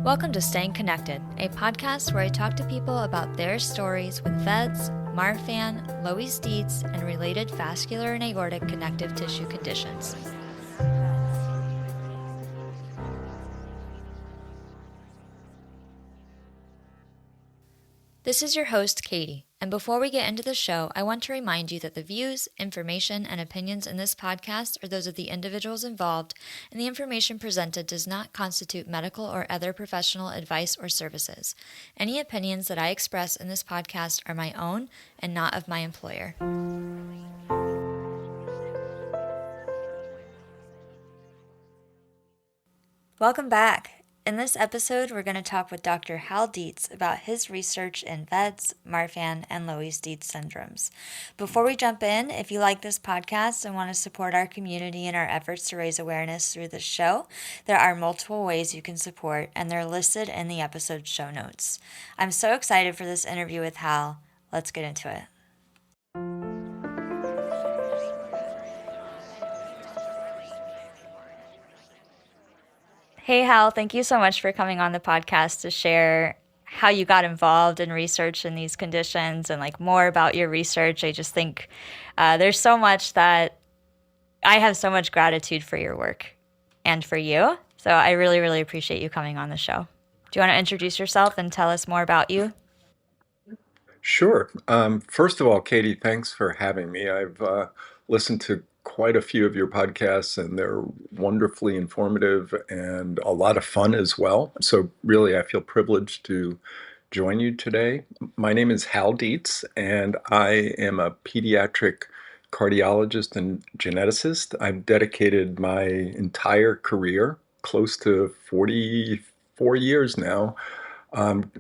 Welcome to Staying Connected, a podcast where I talk to people about their stories with VEDS, Marfan, Loeys-Dietz, and related vascular and aortic connective tissue conditions. This is your host, Katie, and before we get into the show, I want to remind you that the views, information, and opinions in this podcast are those of the individuals involved, and the information presented does not constitute medical or other professional advice or services. Any opinions that I express in this podcast are my own and not of my employer. Welcome back. In this episode, we're going to talk with Dr. Hal Dietz about his research in VEDS, Marfan, and Loeys-Dietz syndromes. Before we jump in, if you like this podcast and want to support our community in our efforts to raise awareness through this show, there are multiple ways you can support, and they're listed in the episode show notes. I'm so excited for this interview with Hal. Let's get into it. Hey, Hal, thank you so much for coming on the podcast to share how you got involved in research in these conditions and more about your research. I just think there's so much that I have so much gratitude for your work and for you. So I really, really appreciate you coming on the show. Do you want to introduce yourself and tell us more about you? Sure. First of all, Katie, thanks for having me. I've listened to quite a few of your podcasts, and they're wonderfully informative and a lot of fun as well. So really, I feel privileged to join you today. My name is Hal Dietz, and I am a pediatric cardiologist and geneticist. I've dedicated my entire career, close to 44 years now,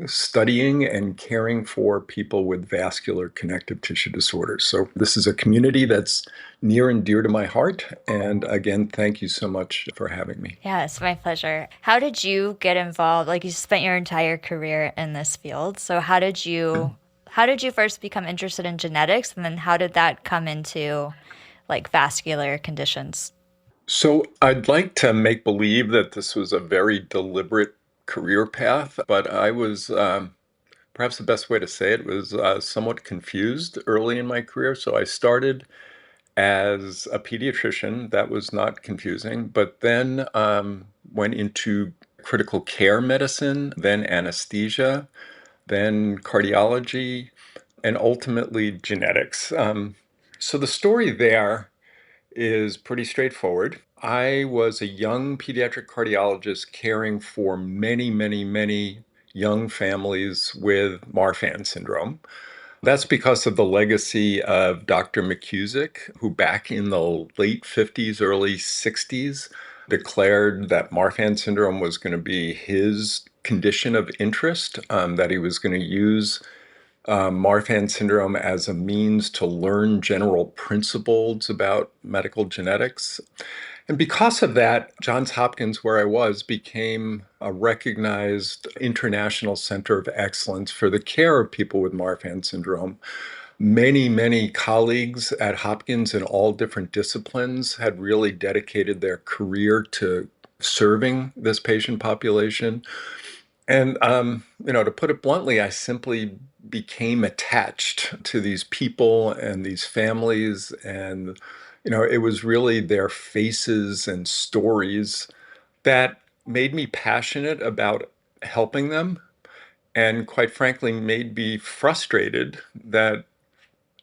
studying and caring for people with vascular connective tissue disorders. So this is a community that's near and dear to my heart. And again, thank you so much for having me. Yeah, it's my pleasure. How did you get involved? You spent your entire career in this field. So how did you first become interested in genetics? And then how did that come into vascular conditions? So I'd like to make believe that this was a very deliberate career path, but I was, perhaps the best way to say it was somewhat confused early in my career. So I started as a pediatrician. That was not confusing, but then went into critical care medicine, then anesthesia, then cardiology, and ultimately genetics. So the story there is pretty straightforward. I was a young pediatric cardiologist caring for many, many, many young families with Marfan syndrome. That's because of the legacy of Dr. McCusick, who back in the late 50s, early 60s, declared that Marfan syndrome was going to be his condition of interest, that he was going to use Marfan syndrome as a means to learn general principles about medical genetics. And because of that, Johns Hopkins, where I was, became a recognized international center of excellence for the care of people with Marfan syndrome. Many, many colleagues at Hopkins in all different disciplines had really dedicated their career to serving this patient population. And, to put it bluntly, I simply became attached to these people and these families. And, it was really their faces and stories that made me passionate about helping them. And quite frankly, made me frustrated that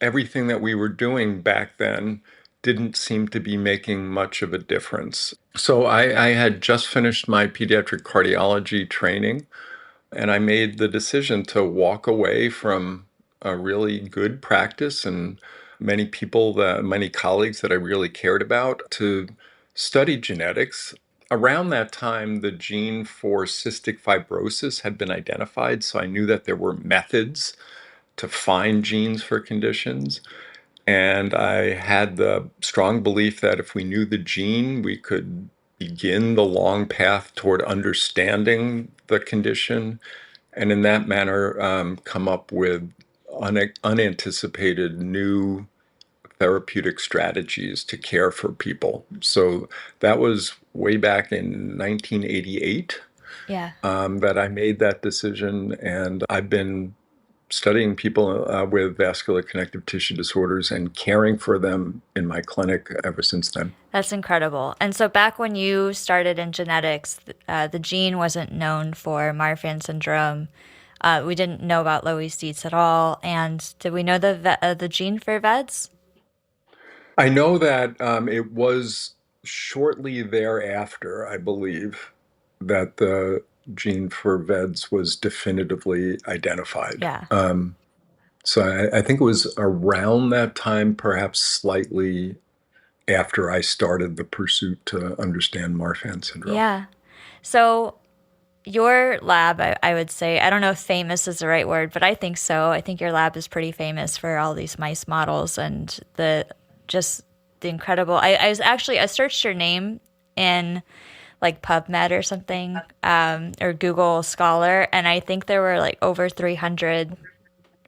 everything that we were doing back then didn't seem to be making much of a difference. So I had just finished my pediatric cardiology training, and I made the decision to walk away from a really good practice and many colleagues that I really cared about to study genetics. Around that time, the gene for cystic fibrosis had been identified, so I knew that there were methods to find genes for conditions. And I had the strong belief that if we knew the gene, we could begin the long path toward understanding the condition, and in that manner come up with unanticipated new therapeutic strategies to care for people. So that was way back in 1988. Yeah. that I made that decision. And I've been studying people with vascular connective tissue disorders and caring for them in my clinic ever since then. That's incredible. And so back when you started in genetics, the gene wasn't known for Marfan syndrome. We didn't know about Loeys-Dietz at all. And did we know the gene for VEDS? I know that it was shortly thereafter, I believe, that the gene for VEDS was definitively identified. Yeah. So I think it was around that time, perhaps slightly after I started the pursuit to understand Marfan syndrome. Yeah. So your lab, I would say, I don't know if famous is the right word, but I think so. I think your lab is pretty famous for all these mice models and just the incredible. I searched your name in like PubMed or something, or Google Scholar, and I think there were like over 300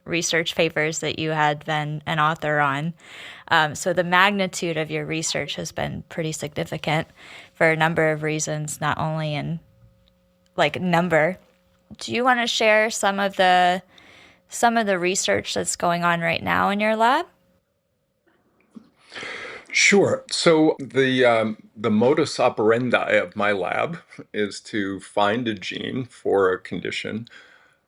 research papers that you had been an author on. So the magnitude of your research has been pretty significant for a number of reasons, not only in like number. Do you want to share some of the research that's going on right now in your lab? Sure. So the modus operandi of my lab is to find a gene for a condition,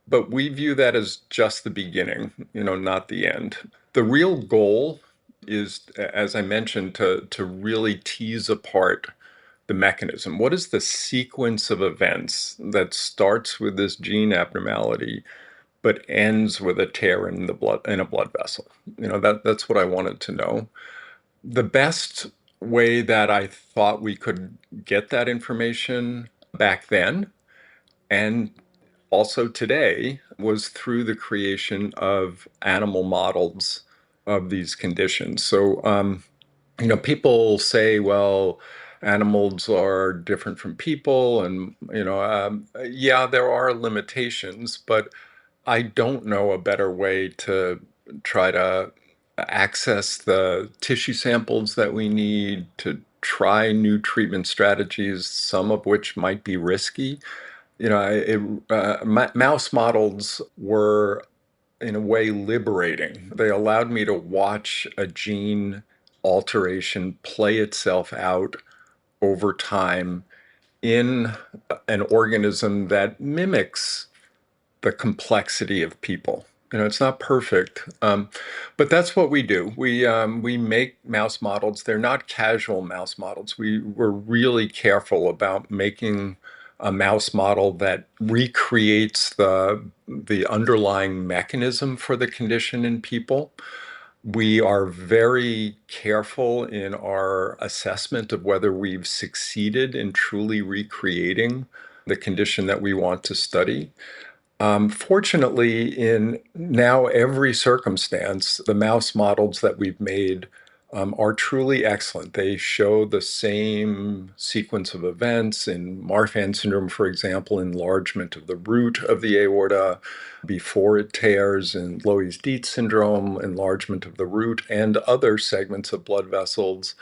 but we view that as just the beginning, not the end. The real goal is, as I mentioned, to really tease apart the mechanism. What is the sequence of events that starts with this gene abnormality but ends with a tear in the blood in a blood vessel? That's what I wanted to know. The best way that I thought we could get that information back then and also today was through the creation of animal models of these conditions. So, people say, well, animals are different from people, and, yeah, there are limitations, but I don't know a better way to try to access the tissue samples that we need to try new treatment strategies, some of which might be risky. Mouse models were, in a way, liberating. They allowed me to watch a gene alteration play itself out over time in an organism that mimics the complexity of people. It's not perfect, but that's what we do. We make mouse models. They're not casual mouse models. We're really careful about making a mouse model that recreates the underlying mechanism for the condition in people. We are very careful in our assessment of whether we've succeeded in truly recreating the condition that we want to study. Fortunately, in now every circumstance, the mouse models that we've made are truly excellent. They show the same sequence of events. In Marfan syndrome, for example, enlargement of the root of the aorta before it tears. In Loeys-Dietz syndrome, enlargement of the root and other segments of blood vessels.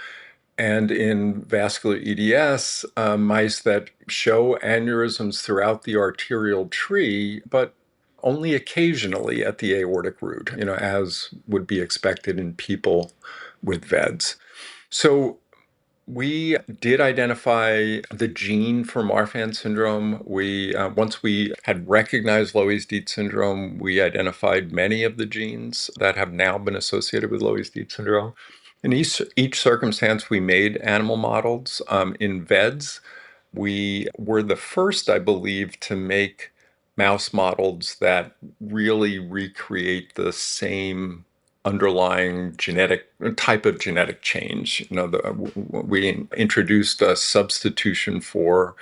And in vascular EDS, mice that show aneurysms throughout the arterial tree, but only occasionally at the aortic root, as would be expected in people with VEDS. So we did identify the gene for Marfan syndrome. Once we had recognized Loeys-Dietz syndrome, we identified many of the genes that have now been associated with Loeys-Dietz syndrome. In each circumstance, we made animal models. In VEDS, we were the first, I believe, to make mouse models that really recreate the same underlying type of genetic change. We introduced a substitution for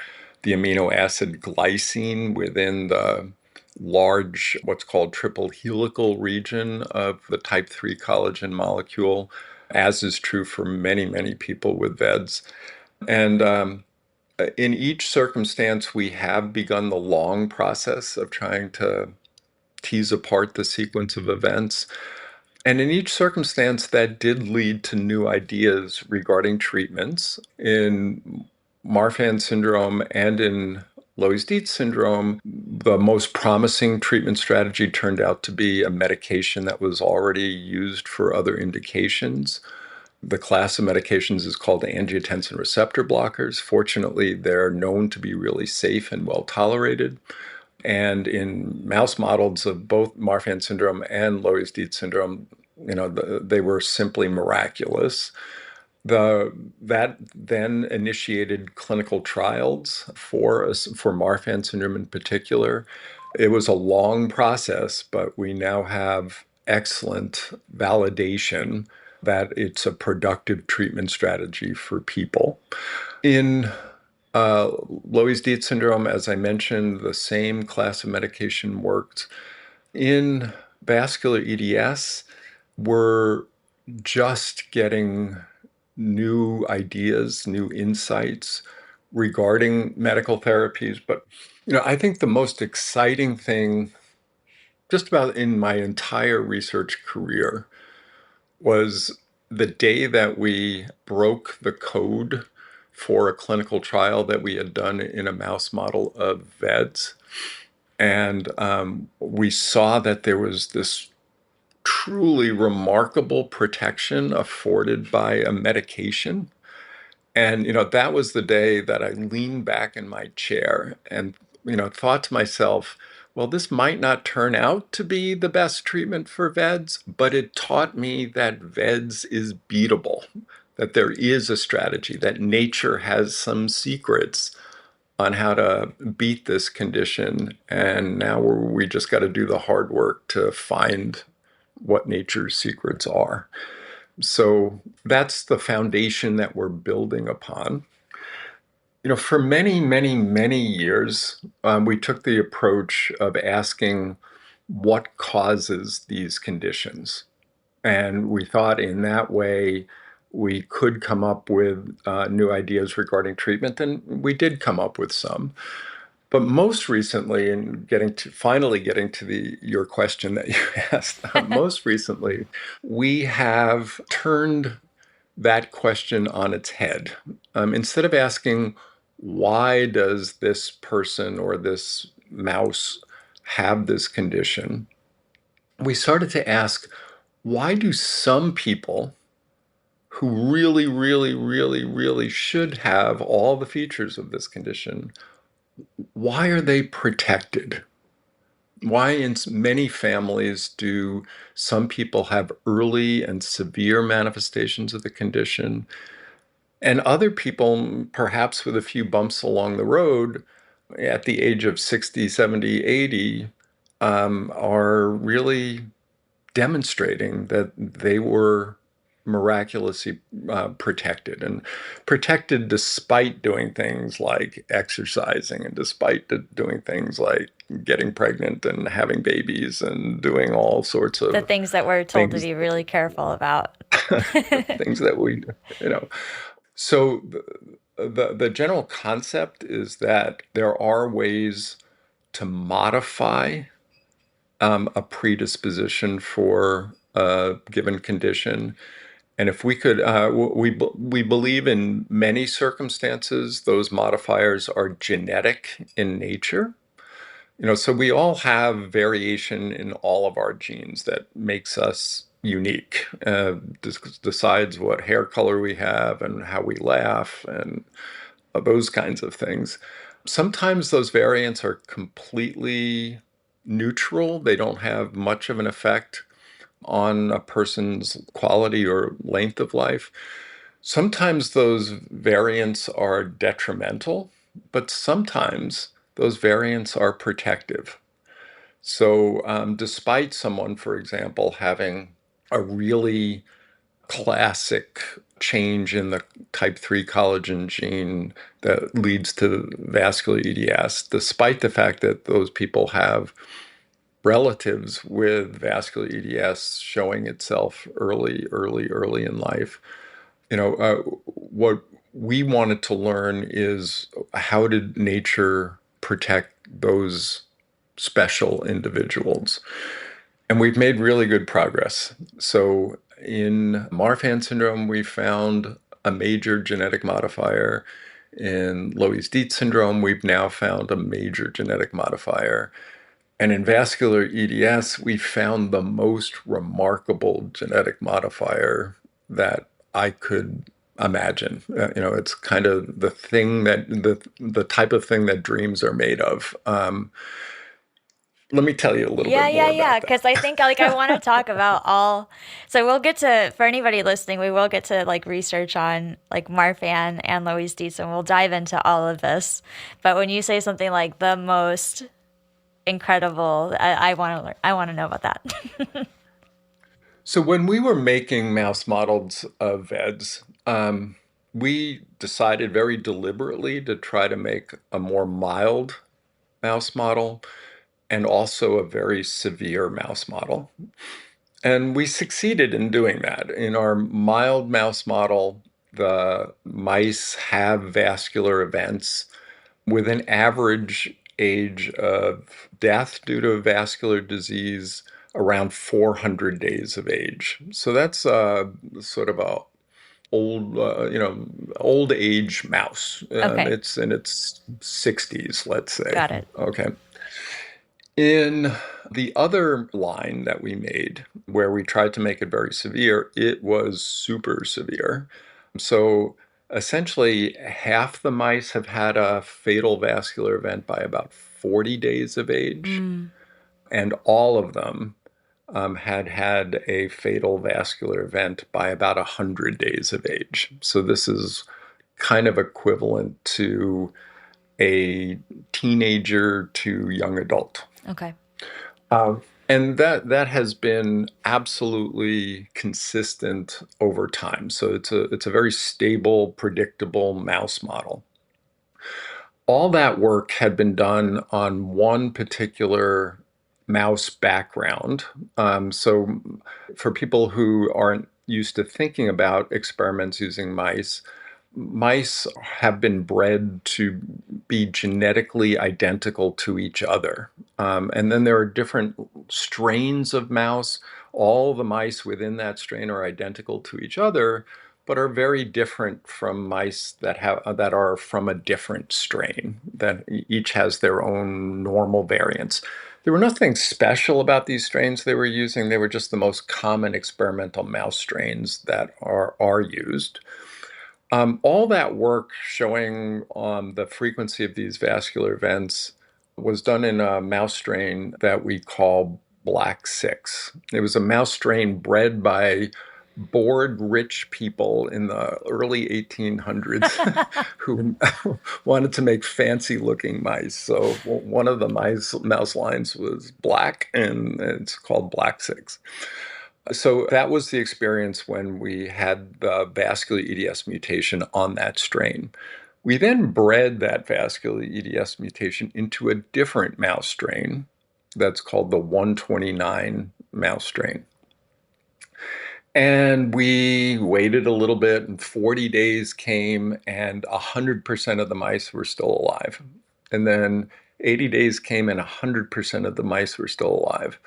the amino acid glycine within the large, what's called triple helical region of the type 3 collagen molecule, as is true for many, many people with VEDS. And in each circumstance, we have begun the long process of trying to tease apart the sequence of events. And in each circumstance, that did lead to new ideas regarding treatments. In Marfan syndrome and in Loeys-Dietz syndrome, the most promising treatment strategy turned out to be a medication that was already used for other indications. The class of medications is called angiotensin receptor blockers. Fortunately, they're known to be really safe and well tolerated. And in mouse models of both Marfan syndrome and Loeys-Dietz syndrome, they were simply miraculous. That then initiated clinical trials for Marfan syndrome in particular. It was a long process, but we now have excellent validation that it's a productive treatment strategy for people. In Loeys-Dietz syndrome, as I mentioned, the same class of medication worked. In vascular EDS, we're just getting new ideas, new insights regarding medical therapies. But, I think the most exciting thing just about in my entire research career was the day that we broke the code for a clinical trial that we had done in a mouse model of VEDS. And we saw that there was this truly remarkable protection afforded by a medication. And, that was the day that I leaned back in my chair and, thought to myself, well, this might not turn out to be the best treatment for VEDS, but it taught me that VEDS is beatable, that there is a strategy, that nature has some secrets on how to beat this condition. And now we just got to do the hard work to find what nature's secrets are. So that's the foundation that we're building upon. For many, many, many years, we took the approach of asking what causes these conditions. And we thought in that way we could come up with new ideas regarding treatment, and we did come up with some. But most recently, and finally getting to your question that you asked, most recently, we have turned that question on its head. Instead of asking, why does this person or this mouse have this condition, we started to ask, why do some people who really, really, really, really should have all the features of this condition, why are they protected? Why in many families do some people have early and severe manifestations of the condition, and other people, perhaps with a few bumps along the road, at the age of 60, 70, 80, are really demonstrating that they were miraculously protected, and protected despite doing things like exercising, and despite doing things like getting pregnant and having babies and doing all sorts of the things that we're told to be really careful about. things that we, So the general concept is that there are ways to modify a predisposition for a given condition. And if we could, we believe in many circumstances, those modifiers are genetic in nature. So we all have variation in all of our genes that makes us unique, decides what hair color we have and how we laugh and those kinds of things. Sometimes those variants are completely neutral. They don't have much of an effect on a person's quality or length of life. Sometimes those variants are detrimental, but sometimes those variants are protective. So despite someone, for example, having a really classic change in the type 3 collagen gene that leads to vascular EDS, despite the fact that those people have relatives with vascular EDS showing itself early in life. What we wanted to learn is, how did nature protect those special individuals? And we've made really good progress. So in Marfan syndrome, we found a major genetic modifier. In Loeys-Dietz syndrome, we've now found a major genetic modifier. And in vascular EDS, we found the most remarkable genetic modifier that I could imagine. It's kind of the thing that the type of thing that dreams are made of. Let me tell you a little bit more Yeah. about that. Because I think like I want to talk about all. So we'll get to, for anybody listening, we will get to like research on like Marfan and Loeys-Dietz, and we'll dive into all of this. But when you say something like the most incredible, I want to learn. I want to know about that. So when we were making mouse models of VEDS, we decided very deliberately to try to make a more mild mouse model and also a very severe mouse model. And we succeeded in doing that. In our mild mouse model, the mice have vascular events with an average age of death due to vascular disease around 400 days of age. So that's sort of a old age mouse. Okay. It's in its 60s, let's say. Got it. Okay. In the other line that we made, where we tried to make it very severe, it was super severe. So essentially, half the mice have had a fatal vascular event by about 40 days of age, and all of them had a fatal vascular event by about 100 days of age. So this is kind of equivalent to a teenager to young adult. Okay. And that has been absolutely consistent over time. So it's a very stable, predictable mouse model. All that work had been done on one particular mouse background. So for people who aren't used to thinking about experiments using mice have been bred to be genetically identical to each other. And then there are different strains of mouse. All the mice within that strain are identical to each other, but are very different from mice that are from a different strain, that each has their own normal variants. There were nothing special about these strains they were using. They were just the most common experimental mouse strains that are used. All that work showing the frequency of these vascular events was done in a mouse strain that we call Black 6. It was a mouse strain bred by bored rich people in the early 1800s who wanted to make fancy looking mice. So one of the mouse lines was black, and it's called Black 6. So that was the experience when we had the vascular EDS mutation on that strain. We then bred that vascular EDS mutation into a different mouse strain that's called the 129 mouse strain. And we waited a little bit, and 40 days came, and 100% of the mice were still alive. And then 80 days came, and 100% of the mice were still alive.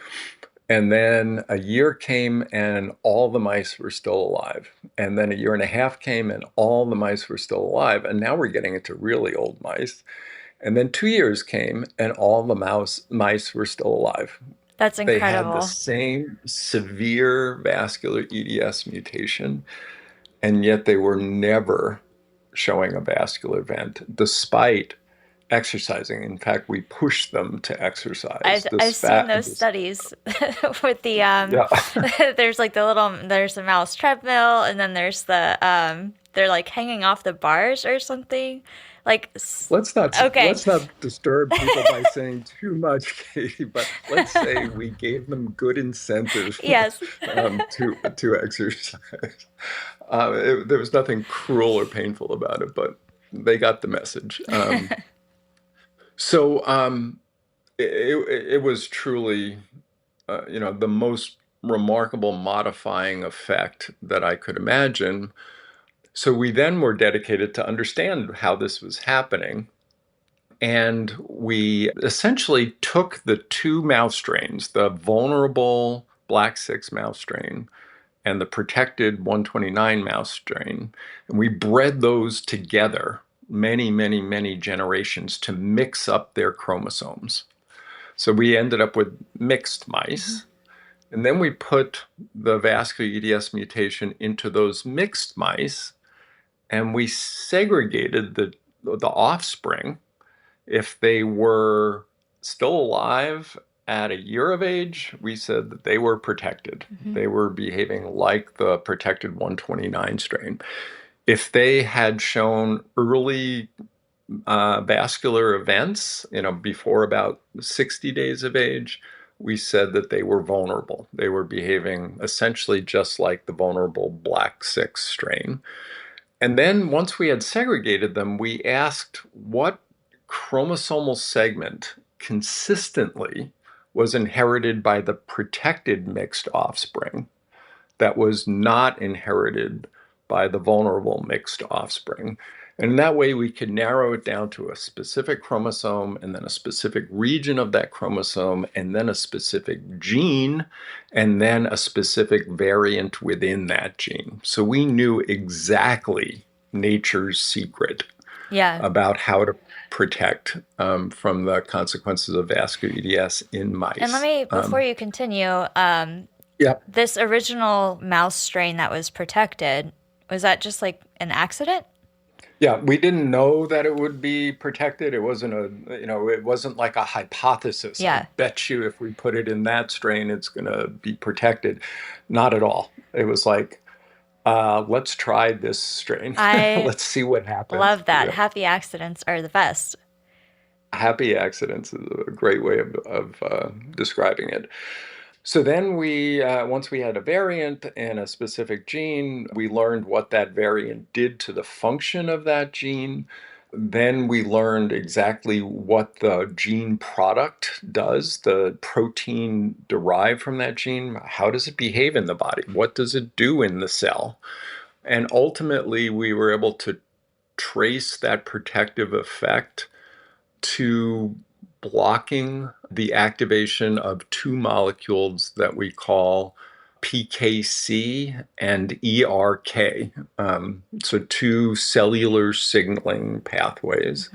And then a year came, and all the mice were still alive. And then a year and a half came, and all the mice were still alive. And now we're getting into really old mice. And then 2 years came, and all the mice were still alive. That's They had incredible. the same severe vascular EDS mutation, and yet they were never showing a vascular event, despite exercising. In fact, we pushed them to exercise. I've seen those studies with the Yeah. there's like there's the mouse treadmill, and then there's the they're like hanging off the bars or something. Like Let's not okay. disturb people by saying too much, Katie. But let's say we gave them good incentive Yes. to exercise. There was nothing cruel or painful about it, but they got the message. So it was truly, the most remarkable modifying effect that I could imagine. So we then were dedicated to understand how this was happening. And we essentially took the two mouse strains, the vulnerable Black 6 mouse strain and the protected 129 mouse strain, and we bred those together many, many, many generations to mix up their chromosomes. So we ended up with mixed mice. And then we put the vascular EDS mutation into those mixed mice, and we segregated the offspring. If they were still alive at a year of age, we said that they were protected. They were behaving like the protected 129 strain. If they had shown early vascular events, before about 60 days of age, we said that they were vulnerable. They were behaving essentially just like the vulnerable Black 6 strain. And then once we had segregated them, we asked what chromosomal segment consistently was inherited by the protected mixed offspring that was not inherited by the vulnerable mixed offspring. And that way we could narrow it down to a specific chromosome and then a specific region of that chromosome and then a specific gene and then a specific variant within that gene. So we knew exactly nature's secret about how to protect from the consequences of vascular EDS in mice. And let me, before you continue, this original mouse strain that was protected, was that just like an accident? Yeah, we didn't know that it would be protected. It wasn't it wasn't like a hypothesis. I bet you if we put it in that strain, it's going to be protected. Not at all. It was like, let's try this strain. Let's see what happens. Love that. Yeah. Happy accidents are the best. Happy accidents is a great way of describing it. So then once we had a variant and a specific gene, we learned what that variant did to the function of that gene. Then we learned exactly what the gene product does, the protein derived from that gene. How does it behave in the body? What does it do in the cell? And ultimately, we were able to trace that protective effect to blocking the activation of two molecules that we call PKC and ERK, so two cellular signaling pathways.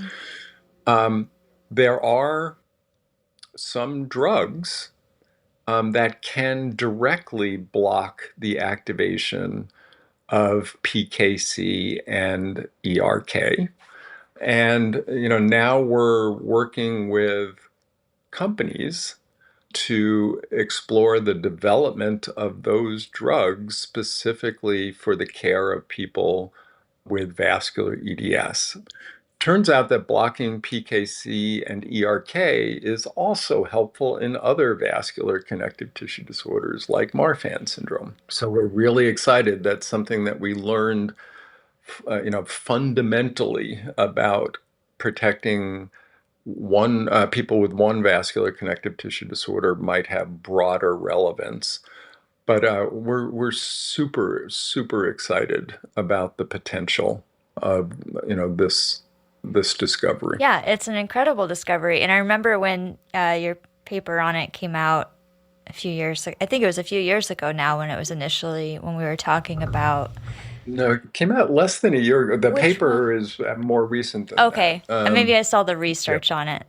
There are some drugs that can directly block the activation of PKC and ERK. And, now we're working with companies to explore the development of those drugs specifically for the care of people with vascular EDS. Turns out that blocking PKC and ERK is also helpful in other vascular connective tissue disorders like Marfan syndrome. So we're really excited that something that we learned fundamentally about protecting people with one vascular connective tissue disorder might have broader relevance. But we're super, super excited about the potential of this discovery. Yeah, it's an incredible discovery. And I remember when your paper on it came out a few years ago. I think it was a few years ago now when we were talking about. No, it came out less than a year ago. The paper is more recent than that. Maybe I saw the research on it.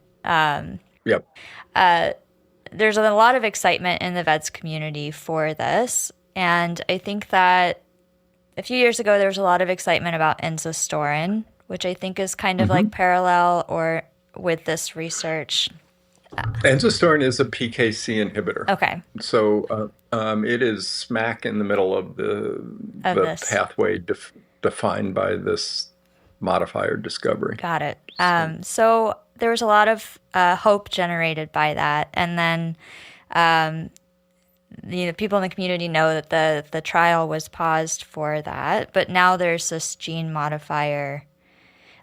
Yep. There's a lot of excitement in the VEDS community for this. And I think that a few years ago, there was a lot of excitement about enzostorin, which I think is kind of like parallel or with this research. Enzostorin is a PKC inhibitor. Okay. So it is smack in the middle of the pathway defined by this modifier discovery. Got it. So there was a lot of hope generated by that. And then people in the community know that the trial was paused for that. But now there's this gene modifier.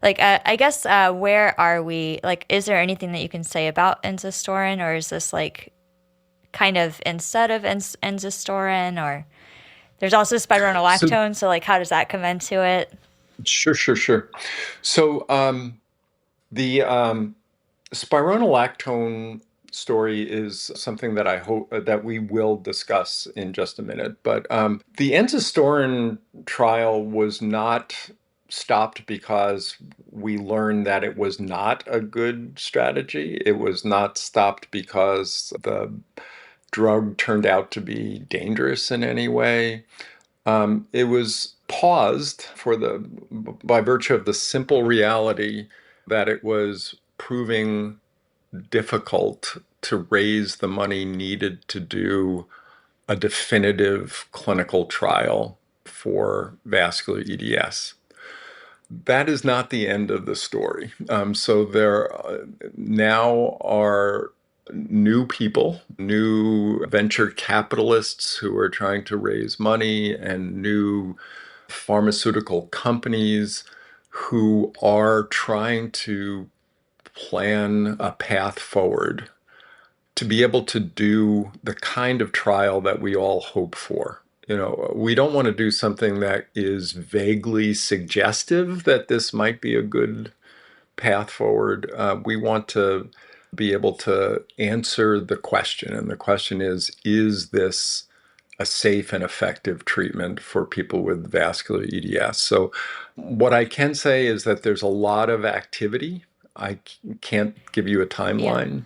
I guess, where are we? Is there anything that you can say about enzostorin, or is this kind of instead of enzostorin, or there's also spironolactone? So how does that come into it? Sure. So the spironolactone story is something that I hope that we will discuss in just a minute. But the enzostorin trial was not stopped because we learned that it was not a good strategy. It was not stopped because the drug turned out to be dangerous in any way. It was paused by virtue of the simple reality that it was proving difficult to raise the money needed to do a definitive clinical trial for vascular EDS. That is not the end of the story. So there now are new people, new venture capitalists who are trying to raise money, and new pharmaceutical companies who are trying to plan a path forward to be able to do the kind of trial that we all hope for. We don't want to do something that is vaguely suggestive that this might be a good path forward. We want to be able to answer the question. And the question is this a safe and effective treatment for people with vascular EDS? So what I can say is that there's a lot of activity. I can't give you a timeline,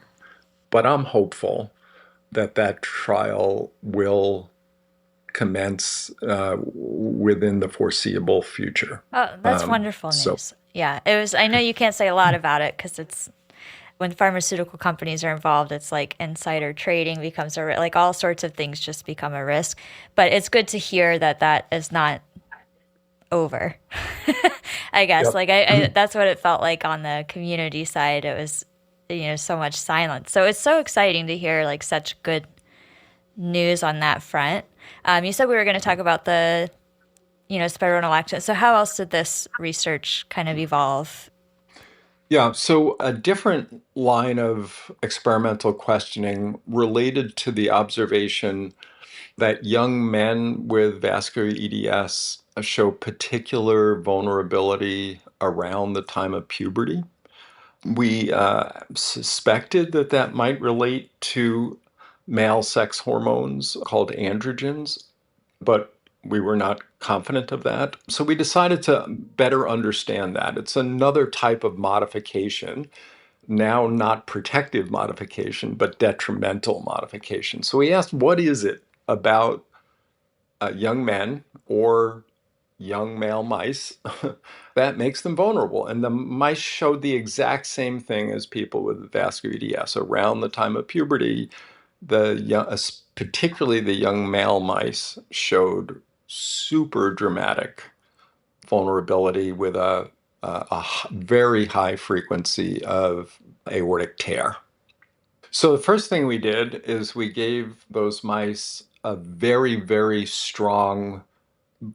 but I'm hopeful that trial will commence within the foreseeable future. Oh, that's wonderful news. Yeah, it was. I know you can't say a lot about it because it's when pharmaceutical companies are involved, it's like insider trading becomes like all sorts of things just become a risk. But it's good to hear that is not over. I guess Yep. like that's what it felt like on the community side. It was so much silence. So it's so exciting to hear like such good news on that front. You said we were going to talk about the spironolactone. So how else did this research kind of evolve? Yeah, so a different line of experimental questioning related to the observation that young men with vascular EDS show particular vulnerability around the time of puberty. We suspected that might relate to male sex hormones called androgens, but we were not confident of that. So we decided to better understand that. It's another type of modification, now not protective modification, but detrimental modification. So we asked, what is it about young men or young male mice that makes them vulnerable? And the mice showed the exact same thing as people with vascular EDS. Around the time of puberty, particularly the young male mice showed super dramatic vulnerability with a very high frequency of aortic tear. So the first thing we did is we gave those mice a very, very strong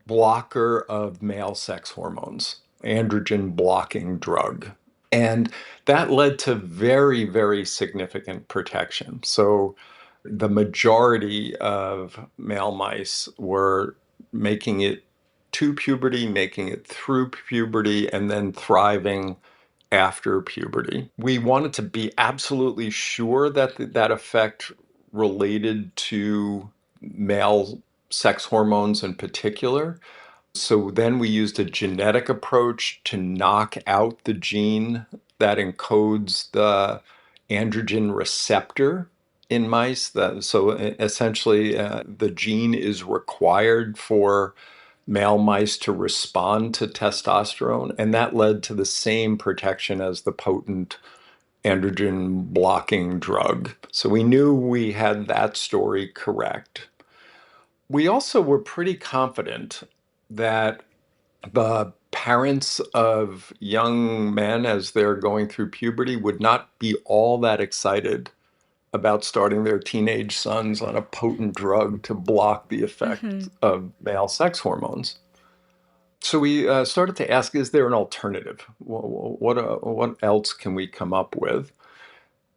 blocker of male sex hormones, androgen blocking drug. And that led to very, very significant protection. So the majority of male mice were making it to puberty, making it through puberty, and then thriving after puberty. We wanted to be absolutely sure that that effect related to male sex hormones in particular. So then we used a genetic approach to knock out the gene that encodes the androgen receptor in mice. So essentially, the gene is required for male mice to respond to testosterone, and that led to the same protection as the potent androgen blocking drug. So we knew we had that story correct. We also were pretty confident that the parents of young men as they're going through puberty would not be all that excited about starting their teenage sons on a potent drug to block the effect of male sex hormones. So we started to ask, is there an alternative? What else can we come up with?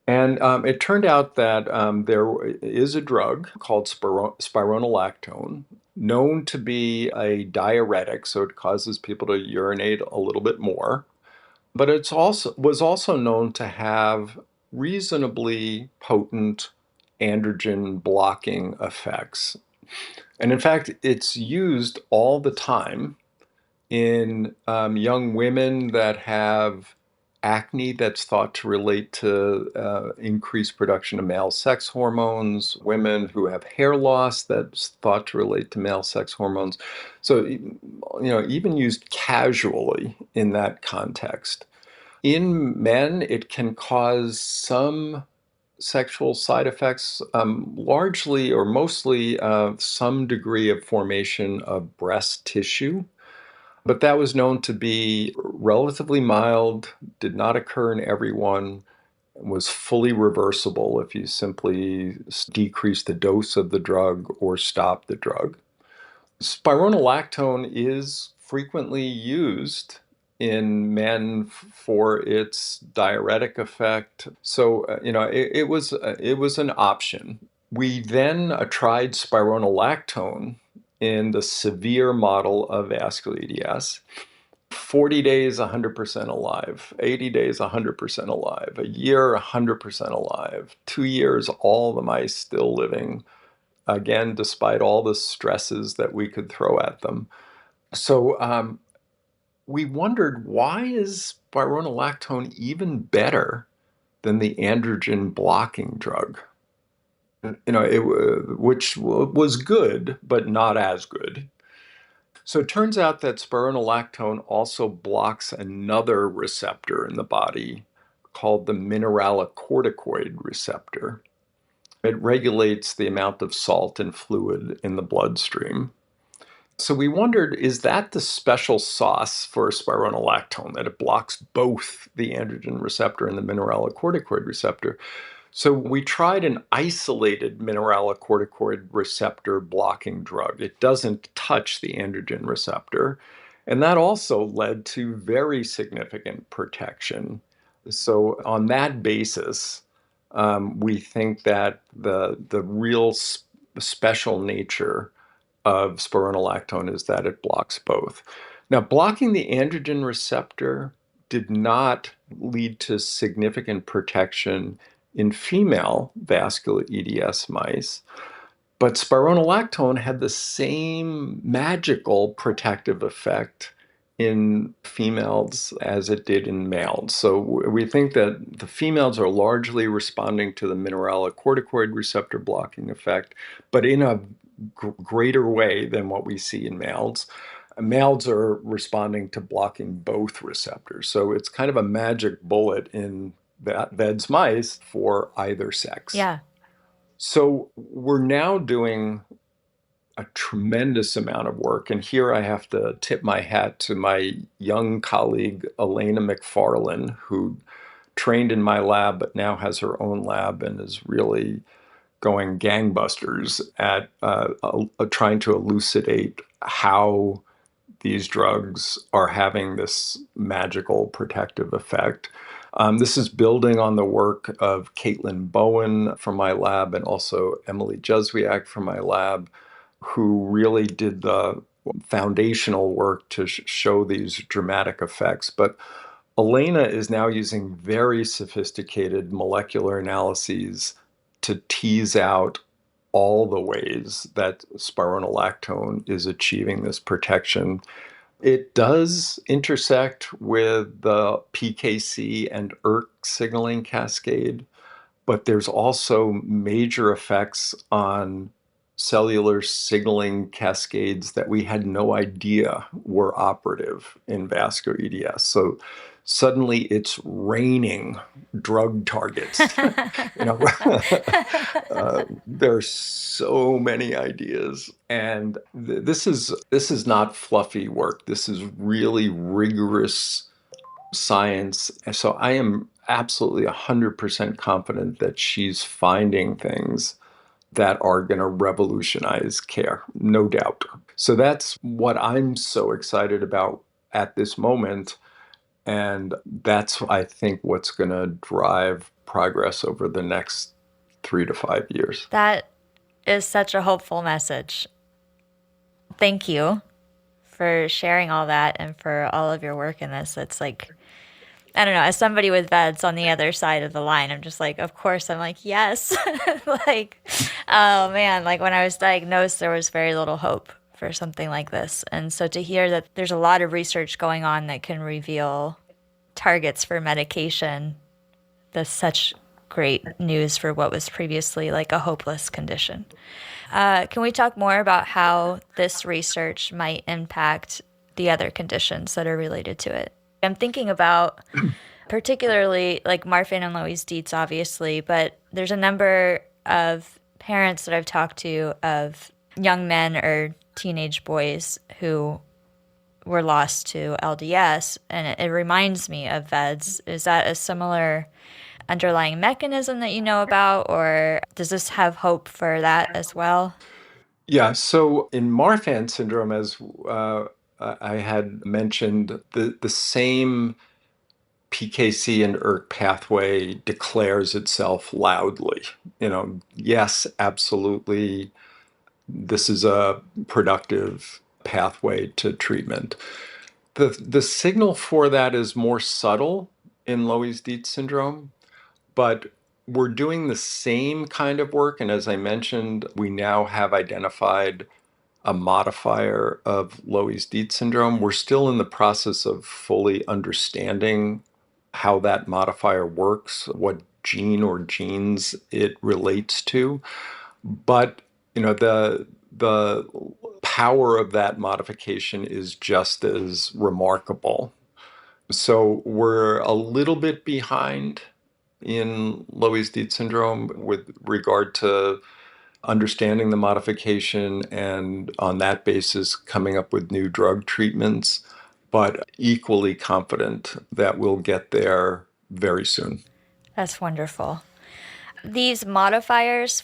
And it turned out that there is a drug called spironolactone, known to be a diuretic, so it causes people to urinate a little bit more. But it was also known to have reasonably potent androgen blocking effects. And in fact, it's used all the time in young women that have acne that's thought to relate to increased production of male sex hormones, women who have hair loss that's thought to relate to male sex hormones. So, even used casually in that context. In men, it can cause some sexual side effects, largely or mostly some degree of formation of breast tissue. But that was known to be relatively mild, did not occur in everyone, was fully reversible if you simply decrease the dose of the drug or stop the drug. Spironolactone is frequently used in men for its diuretic effect. So, it was an option. We then tried spironolactone in the severe model of vascular EDS. 40 days, 100% alive. 80 days, 100% alive. A year, 100% alive. 2 years, all the mice still living. Again, despite all the stresses that we could throw at them. So we wondered, why is spironolactone even better than the androgen blocking drug? Which was good, but not as good. So it turns out that spironolactone also blocks another receptor in the body called the mineralocorticoid receptor. It regulates the amount of salt and fluid in the bloodstream. So we wondered, is that the special sauce for spironolactone, that it blocks both the androgen receptor and the mineralocorticoid receptor? So we tried an isolated mineralocorticoid receptor blocking drug. It doesn't touch the androgen receptor. And that also led to very significant protection. So on that basis, we think that the real special nature of spironolactone is that it blocks both. Now, blocking the androgen receptor did not lead to significant protection in female vascular EDS mice, but spironolactone had the same magical protective effect in females as it did in males. So we think that the females are largely responding to the mineralocorticoid receptor blocking effect, but in a greater way than what we see in males. Males are responding to blocking both receptors. So it's kind of a magic bullet in VEDS mice for either sex. Yeah. So we're now doing a tremendous amount of work. And here I have to tip my hat to my young colleague, Elena McFarlane, who trained in my lab, but now has her own lab and is really going gangbusters at trying to elucidate how these drugs are having this magical protective effect. This is building on the work of Caitlin Bowen from my lab and also Emily Jezwiak from my lab, who really did the foundational work to show these dramatic effects. But Elena is now using very sophisticated molecular analyses to tease out all the ways that spironolactone is achieving this protection. It does intersect with the PKC and ERK signaling cascade, but there's also major effects on cellular signaling cascades that we had no idea were operative in vascular EDS. So suddenly it's raining drug targets. There's so many ideas, and this is not fluffy work. This is really rigorous science. So I am absolutely 100% confident that she's finding things that are going to revolutionize care, no doubt. So that's what I'm so excited about at this moment. And that's, I think, what's going to drive progress over the next 3 to 5 years. That is such a hopeful message. Thank you for sharing all that and for all of your work in this. It's like, I don't know, as somebody with VEDS on the other side of the line, I'm just like, of course, I'm like, yes. Like, oh man, like when I was diagnosed, there was very little hope for something like this. And so to hear that there's a lot of research going on that can reveal targets for medication, that's such great news for what was previously like a hopeless condition. Can we talk more about how this research might impact the other conditions that are related to it? I'm thinking about particularly like Marfan and Loeys-Dietz, obviously, but there's a number of parents that I've talked to of young men or teenage boys who were lost to LDS, and it reminds me of VEDS. Is that a similar underlying mechanism that you know about, or does this have hope for that as well? Yeah, so in Marfan syndrome, as I had mentioned, the same PKC and ERK pathway declares itself loudly. Yes, absolutely, this is a productive pathway to treatment. The signal for that is more subtle in Loeys-Dietz syndrome, but we're doing the same kind of work. And as I mentioned, we now have identified a modifier of Loeys-Dietz syndrome. We're still in the process of fully understanding how that modifier works, what gene or genes it relates to. But the power of that modification is just as remarkable. So we're a little bit behind in Loeys-Dietz syndrome with regard to understanding the modification and on that basis coming up with new drug treatments, but equally confident that we'll get there very soon. That's wonderful. These modifiers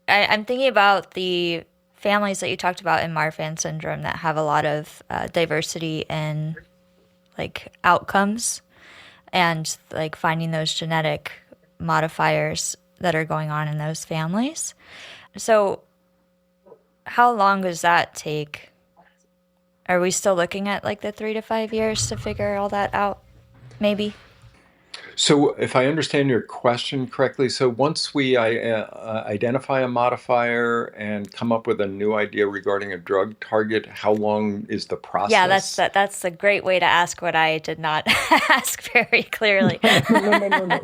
I'm thinking about the families that you talked about in Marfan syndrome that have a lot of diversity in like outcomes and like finding those genetic modifiers that are going on in those families. So how long does that take? Are we still looking at like the 3 to 5 years to figure all that out? Maybe. So if I understand your question correctly, so once we identify a modifier and come up with a new idea regarding a drug target, how long is the process? Yeah, that's a great way to ask what I did not ask very clearly. No.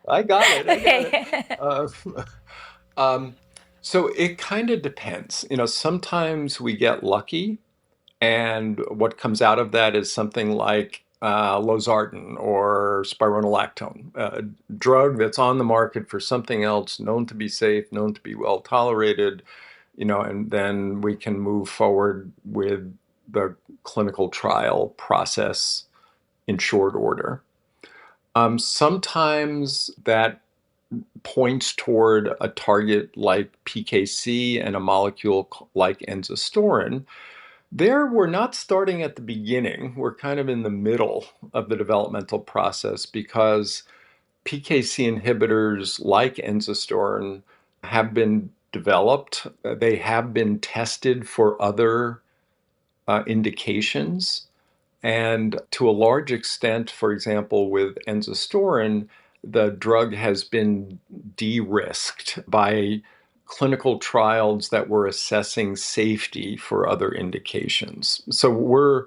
I got it. Okay. So it kind of depends. Sometimes we get lucky, and what comes out of that is something like losartan or spironolactone, a drug that's on the market for something else, known to be safe, known to be well tolerated, and then we can move forward with the clinical trial process in short order. Sometimes that points toward a target like PKC and a molecule like enzastaurin. There, we're not starting at the beginning. We're kind of in the middle of the developmental process because PKC inhibitors like enzastaurin have been developed. They have been tested for other indications. And to a large extent, for example, with enzastaurin, the drug has been de-risked by clinical trials that were assessing safety for other indications. So we're,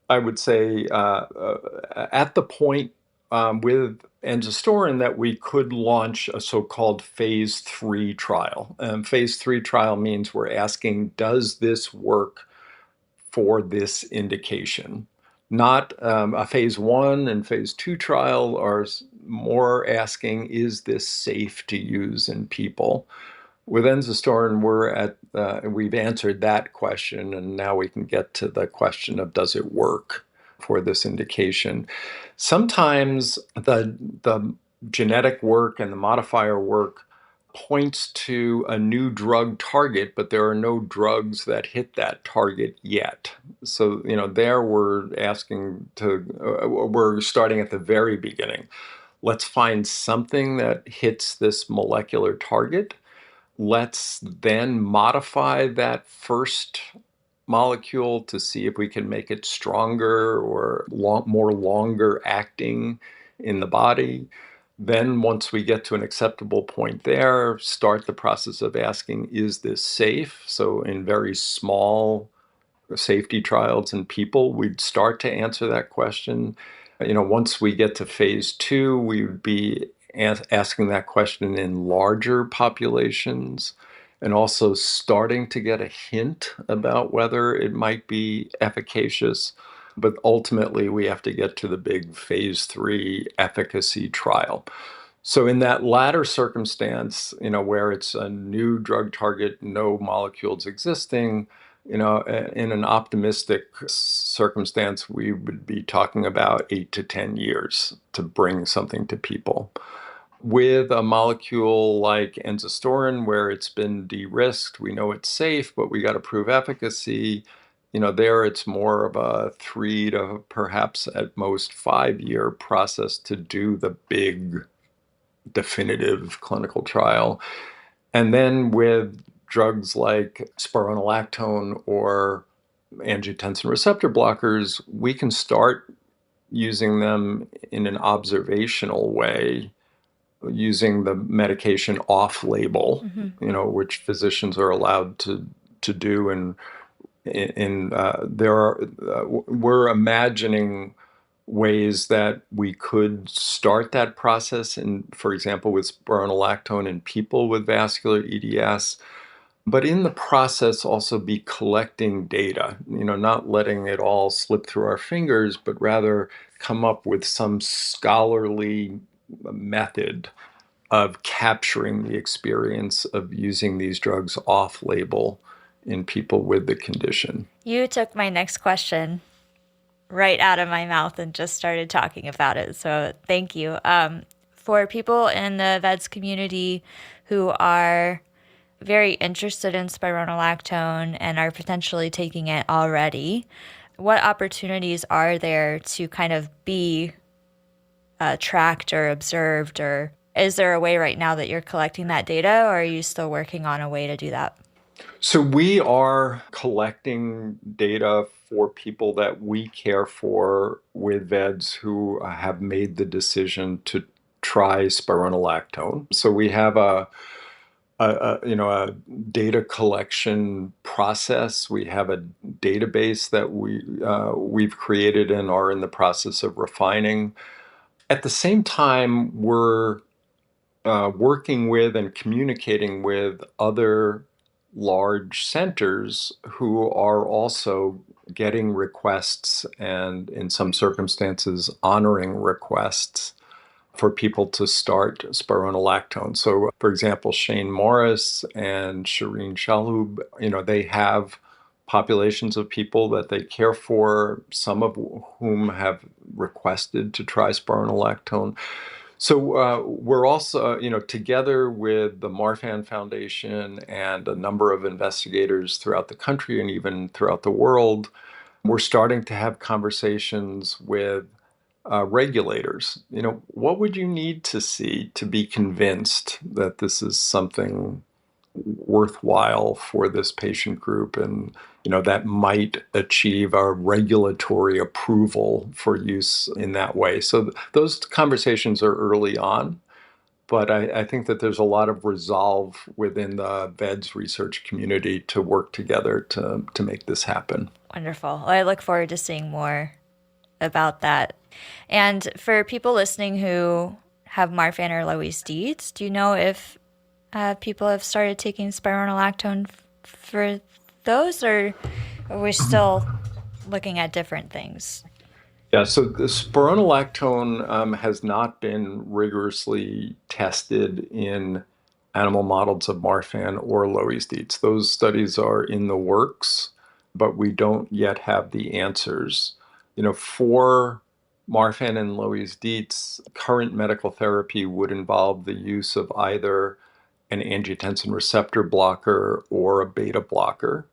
I would say, at the point with enzastaurin that we could launch a so-called phase 3 trial. Phase 3 trial means we're asking, does this work for this indication? Not a phase 1 and phase 2 trial are more asking, is this safe to use in people? With enzastaurin, we've answered that question, and now we can get to the question of does it work for this indication. Sometimes the genetic work and the modifier work points to a new drug target, but there are no drugs that hit that target yet. So, there we're we're starting at the very beginning. Let's find something that hits this molecular target. Let's then modify that first molecule to see if we can make it stronger or more longer acting in the body. Then once we get to an acceptable point there, start the process of asking, is this safe? So in very small safety trials in people, we'd start to answer that question. Once we get to phase 2, we would be asking that question in larger populations and also starting to get a hint about whether it might be efficacious. But ultimately, we have to get to the big phase 3 efficacy trial. So in that latter circumstance, where it's a new drug target, no molecules existing, in an optimistic circumstance, we would be talking about 8 to 10 years to bring something to people. With a molecule like enzastaurin, where it's been de-risked, we know it's safe, but we got to prove efficacy. There it's more of a 3 to perhaps at most 5-year process to do the big definitive clinical trial. And then with drugs like spironolactone or angiotensin receptor blockers, we can start using them in an observational way, using the medication off-label, which physicians are allowed to do. And we're imagining ways that we could start that process, for example, with spironolactone in people with vascular EDS, but in the process also be collecting data, not letting it all slip through our fingers, but rather come up with some scholarly method of capturing the experience of using these drugs off-label in people with the condition. You took my next question right out of my mouth and just started talking about it. So thank you. For people in the VEDS community who are very interested in spironolactone and are potentially taking it already, what opportunities are there to kind of be tracked or observed? Or is there a way right now that you're collecting that data, or are you still working on a way to do that? So we are collecting data for people that we care for with VEDS who have made the decision to try spironolactone. So we have a data collection process. We have a database that we've created and are in the process of refining. At the same time, we're working with and communicating with other large centers who are also getting requests and, in some circumstances, honoring requests for people to start spironolactone. So, for example, Shane Morris and Shireen Shalhoub, they have populations of people that they care for, some of whom have requested to try spironolactone. So we're also, together with the Marfan Foundation and a number of investigators throughout the country and even throughout the world, we're starting to have conversations with regulators. What would you need to see to be convinced that this is something worthwhile for this patient group and that might achieve a regulatory approval for use in that way? So those conversations are early on, but I think that there's a lot of resolve within the VEDS research community to work together to make this happen. Wonderful. Well, I look forward to seeing more about that. And for people listening who have Marfan or Loeys-Dietz, do you know if people have started taking spironolactone for those, or are we still looking at different things? Yeah, so the spironolactone has not been rigorously tested in animal models of Marfan or Loeys-Dietz. Those studies are in the works, but we don't yet have the answers. For Marfan and Loeys-Dietz, current medical therapy would involve the use of either an angiotensin receptor blocker or a beta blocker.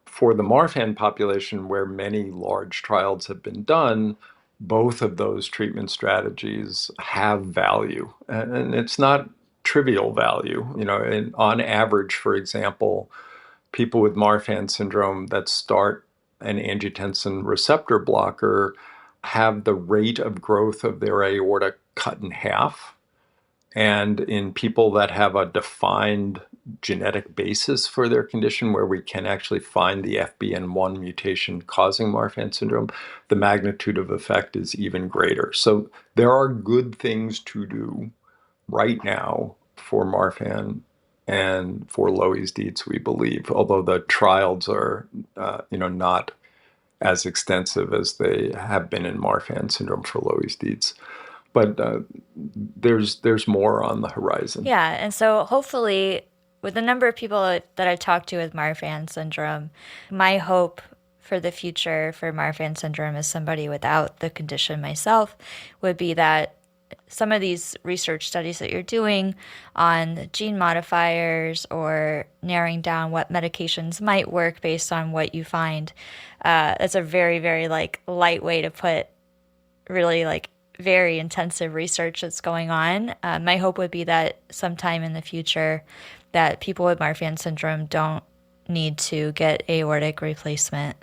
For the Marfan population, where many large trials have been done, both of those treatment strategies have value. And it's not trivial value. On average, for example, people with Marfan syndrome that start an angiotensin receptor blocker have the rate of growth of their aorta cut in half. And in people that have a defined genetic basis for their condition, where we can actually find the FBN1 mutation causing Marfan syndrome, the magnitude of effect is even greater. So there are good things to do right now for Marfan and for Loeys-Dietz, we believe, although the trials are, not as extensive as they have been in Marfan syndrome for Loeys-Dietz. But there's more on the horizon. Yeah, and so hopefully, with the number of people that I talked to with Marfan syndrome, my hope for the future for Marfan syndrome as somebody without the condition myself would be that some of these research studies that you're doing on gene modifiers or narrowing down what medications might work based on what you find, that's a very, very light way to put really very intensive research that's going on. My hope would be that sometime in the future that people with Marfan syndrome don't need to get aortic replacement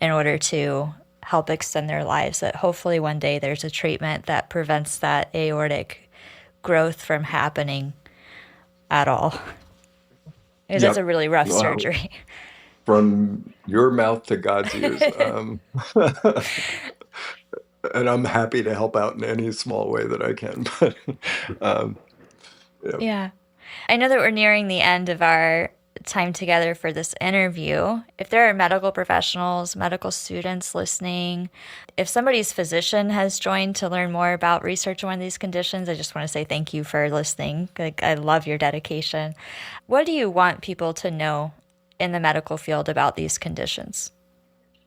in order to help extend their lives, that hopefully one day there's a treatment that prevents that aortic growth from happening at all. Because That's a really rough surgery. From your mouth to God's ears. And I'm happy to help out in any small way that I can. Yeah. I know that we're nearing the end of our time together for this interview. If there are medical professionals, medical students listening, if somebody's physician has joined to learn more about research on one of these conditions, I just want to say thank you for listening. I love your dedication. What do you want people to know in the medical field about these conditions?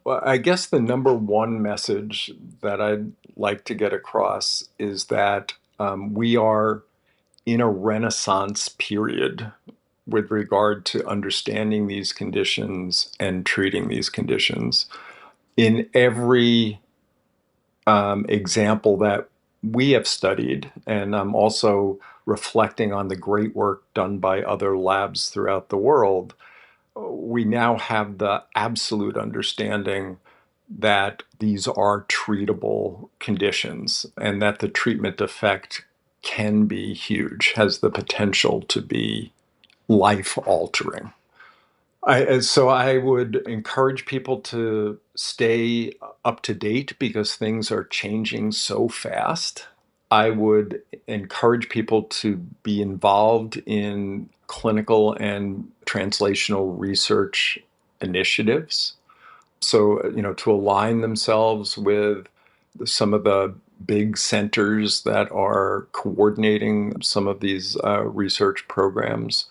Well, I guess the number one message that I'd like to get across is that we are in a renaissance period with regard to understanding these conditions and treating these conditions. In every example that we have studied, and I'm also reflecting on the great work done by other labs throughout the world, we now have the absolute understanding that these are treatable conditions and that the treatment effect can be huge, has the potential to be life-altering. So I would encourage people to stay up to date because things are changing so fast. I would encourage people to be involved in clinical and translational research initiatives. So, to align themselves with some of the big centers that are coordinating some of these research programs.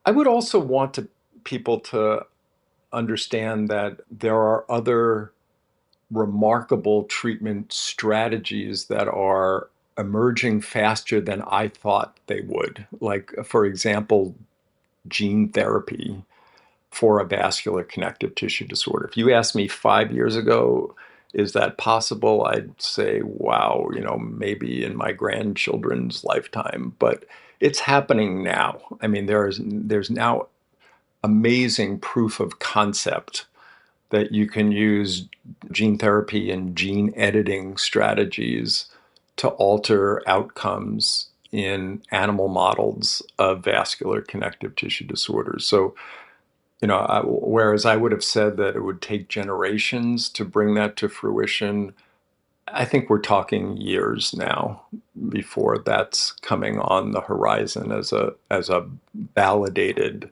I would also want people to understand that there are other remarkable treatment strategies that are emerging faster than I thought they would. Like, for example, gene therapy for a vascular connective tissue disorder. If you asked me 5 years ago, is that possible? I'd say, wow, maybe in my grandchildren's lifetime, but it's happening now. I mean, there's now amazing proof of concept that you can use gene therapy and gene editing strategies to alter outcomes in animal models of vascular connective tissue disorders. So, whereas I would have said that it would take generations to bring that to fruition, I think we're talking years now before that's coming on the horizon as a validated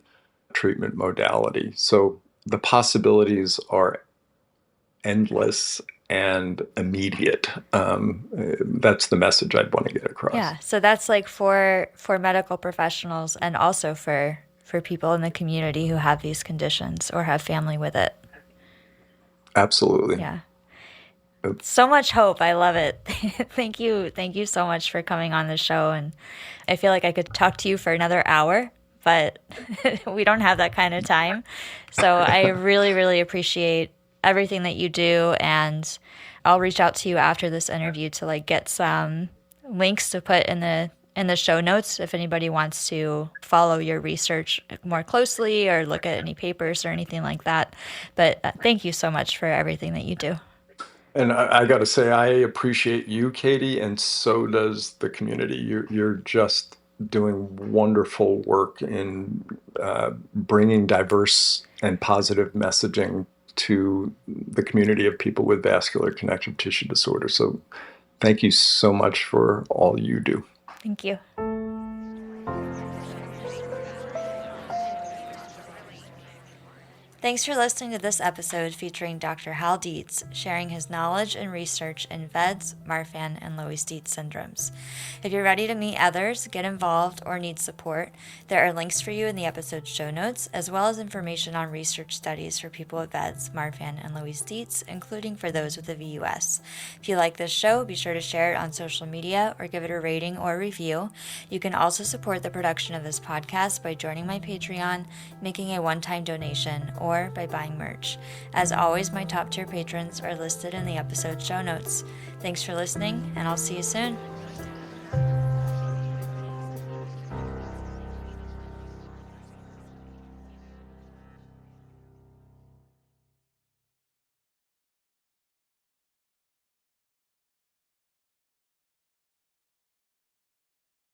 treatment modality. So the possibilities are endless and immediate. That's the message I'd want to get across. Yeah, so that's for medical professionals and also for people in the community who have these conditions or have family with it. Absolutely. Yeah. So much hope. I love it. Thank you. Thank you so much for coming on the show. And I feel like I could talk to you for another hour, but we don't have that kind of time. So I really, really appreciate everything that you do. And I'll reach out to you after this interview to get some links to put in the show notes if anybody wants to follow your research more closely or look at any papers or anything like that. But thank you so much for everything that you do. And I got to say, I appreciate you, Katie, and so does the community. You're just doing wonderful work in bringing diverse and positive messaging to the community of people with vascular connective tissue disorder. So thank you so much for all you do. Thank you. Thanks for listening to this episode featuring Dr. Hal Dietz, sharing his knowledge and research in VEDS, Marfan, and Loeys-Dietz syndromes. If you're ready to meet others, get involved, or need support, there are links for you in the episode's show notes, as well as information on research studies for people with VEDS, Marfan, and Loeys-Dietz, including for those with the VUS. If you like this show, be sure to share it on social media or give it a rating or review. You can also support the production of this podcast by joining my Patreon, making a one-time donation, or by buying merch. As always, my top tier patrons are listed in the episode show notes. Thanks for listening, and I'll see you soon.